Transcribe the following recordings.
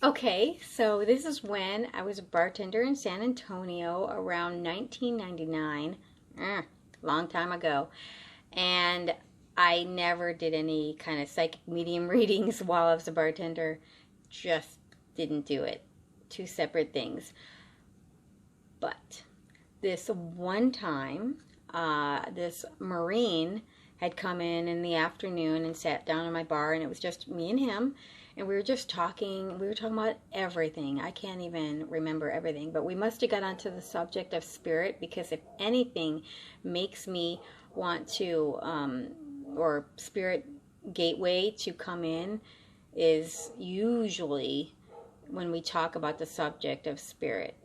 Okay, so this is when I was a bartender in San Antonio around 1999, long time ago, and I never did any kind of psychic medium readings while I was a bartender. Just didn't do it. Two separate things. But this one time, this Marine had come in the afternoon and sat down in my bar, and it was just me and him, and we were just talking. We were talking about everything. I can't even remember everything, but we must have got onto the subject of spirit, because if anything makes me want to, or spirit gateway to come in, is usually when we talk about the subject of spirit.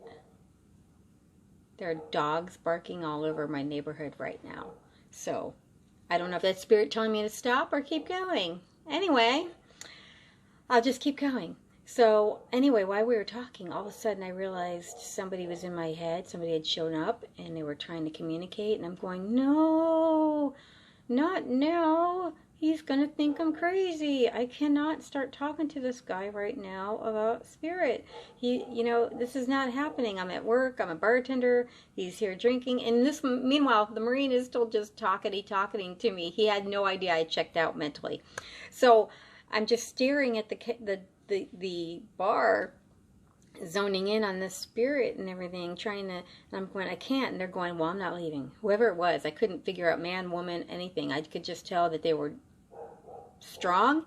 There are dogs barking all over my neighborhood right now. So, I don't know if that's spirit telling me to stop or keep going. Anyway, I'll just keep going. So, anyway, while we were talking, all of a sudden I realized somebody was in my head. Somebody had shown up and they were trying to communicate. And I'm going, no, not now. He's going to think I'm crazy. I cannot start talking to this guy right now about spirit. This is not happening. I'm at work. I'm a bartender. He's here drinking. And meanwhile, the Marine is still just talking to me. He had no idea I checked out mentally. So I'm just staring at the bar, zoning in on this spirit and everything, and I'm going, I can't. And they're going, well, I'm not leaving. Whoever it was, I couldn't figure out man, woman, anything. I could just tell that they were strong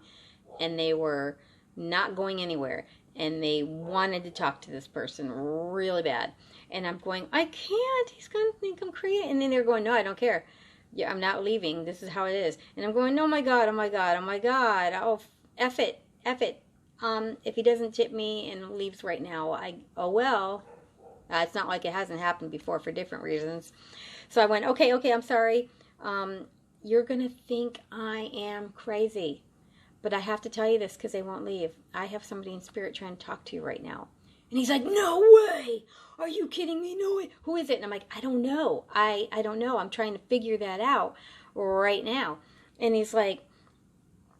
and they were not going anywhere, and they wanted to talk to this person really bad. And I'm going, I can't, he's going to think I'm crazy. And then they're going, no, I don't care. Yeah, I'm not leaving. This is how it is. And I'm going, oh my God, oh my God, oh my God. Oh, F it. If he doesn't tip me and leaves right now, it's not like it hasn't happened before for different reasons. So I went, okay, I'm sorry. You're going to think I am crazy. But I have to tell you this because they won't leave. I have somebody in spirit trying to talk to you right now. And he's like, no way. Are you kidding me? No way. Who is it? And I'm like, I don't know. I don't know. I'm trying to figure that out right now. And he's like,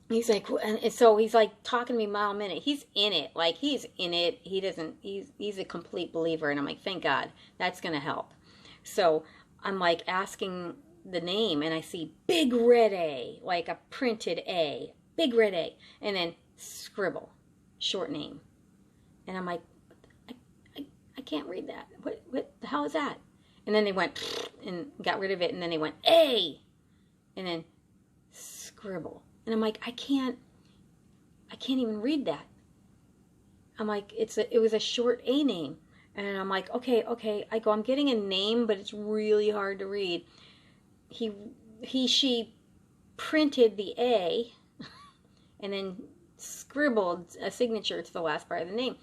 and so he's like talking to me mile a minute. He's in it. Like, he's in it. He's a complete believer. And I'm like, thank God, that's going to help. So I'm like asking the name, and I see big red A, like a printed A, big red A, and then scribble, short name. And I'm like, I can't read that. What the hell is that? And then they went and got rid of it, and then they went A, and then scribble. And I'm like, I can't even read that. I'm like, it was a short A name. And I'm like, okay. I go, I'm getting a name, but it's really hard to read. She printed the A and then scribbled a signature to the last part of the name.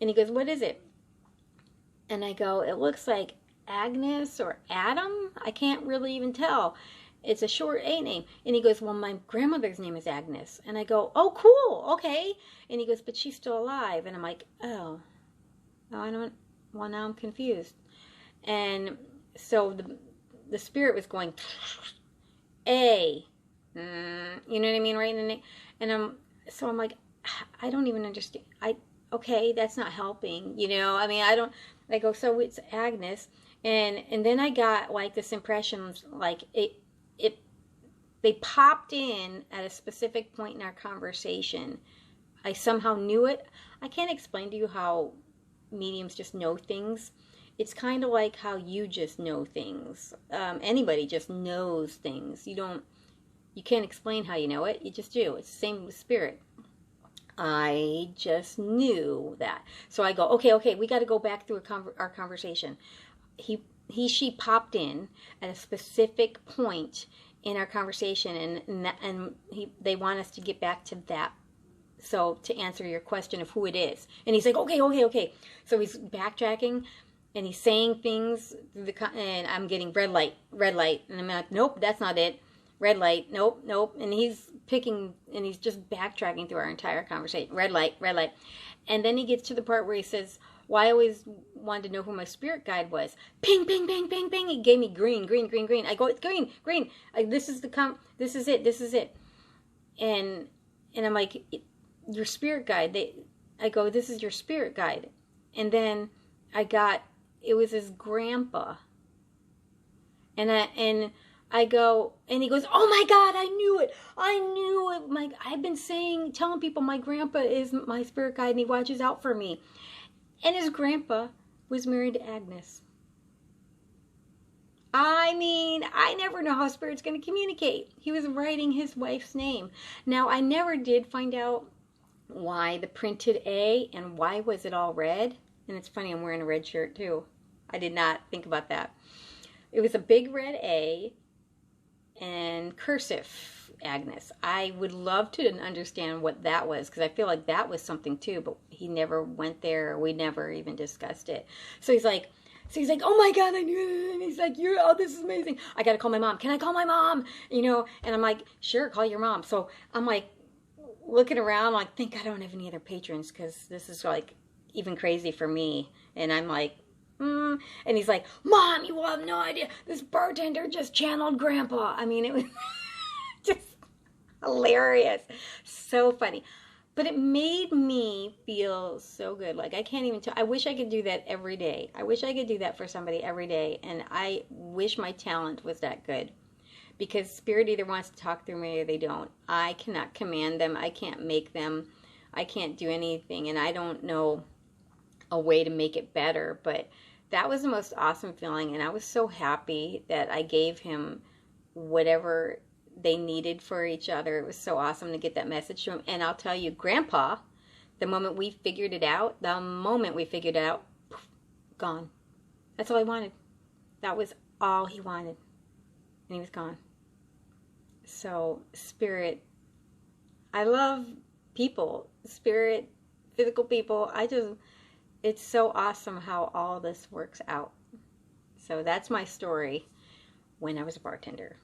And he goes, what is it? And I go, it looks like Agnes or Adam. I can't really even tell. It's a short A name. And he goes, well, my grandmother's name is Agnes. And I go, oh, cool, okay. And he goes, but she's still alive. And I'm like, oh, I don't, well, now I'm confused. And so the spirit was going, A, you know what I mean, right in the name. And I'm like, I don't even understand. Okay, that's not helping, I mean, I go, so it's Agnes. And then I got like this impression, like they popped in at a specific point in our conversation. I somehow knew it. I can't explain to you how mediums just know things. It's kind of like how you just know things. Anybody just knows things. You can't explain how you know it. You just do. It's the same with spirit. I just knew that. So I go, okay, we got to go back through our conversation. She popped in at a specific point in our conversation, and they want us to get back to that. So to answer your question of who it is, and he's like, okay. So he's backtracking, and he's saying things and I'm getting red light, and I'm like, nope, that's not it. Red light, nope, and he's just backtracking through our entire conversation. Red light, and then he gets to the part where he says, well, I always wanted to know who my spirit guide was. Ping, ping, ping, ping, ping. He gave me green. I go, it's green. This is it. And I'm like, your spirit guide. I go, this is your spirit guide. And then it was his grandpa. And I go, and he goes, oh my God, I knew it. I've been telling people my grandpa is my spirit guide and he watches out for me. And his grandpa was married to Agnes. I mean, I never know how spirit's going to communicate. He was writing his wife's name. Now, I never did find out why the printed A and why was it all red. And it's funny, I'm wearing a red shirt too. I did not think about that. It was a big red A and cursive Agnes. I would love to understand what that was because I feel like that was something too, but he never went there. We never even discussed it. So he's like, oh my God, I knew it. And he's like, this is amazing. I got to call my mom. Can I call my mom? And I'm like, sure, call your mom. So I'm like looking around, like, thank God I don't have any other patrons because this is like even crazy for me. And I'm like, and he's like, Mom, you will have no idea. This bartender just channeled Grandpa. I mean, it was just hilarious. So funny. But it made me feel so good. Like, I can't even tell. I wish I could do that every day. I wish I could do that for somebody every day. And I wish my talent was that good. Because Spirit either wants to talk through me or they don't. I cannot command them. I can't make them. I can't do anything. And I don't know a way to make it better. But that was the most awesome feeling. And I was so happy that I gave him whatever they needed for each other. It was so awesome to get that message to him. And I'll tell you, Grandpa, the moment we figured it out, poof, gone. That's all he wanted. That was all he wanted. And he was gone. So, Spirit, I love people. Spirit, physical people. It's so awesome how all this works out. So that's my story when I was a bartender.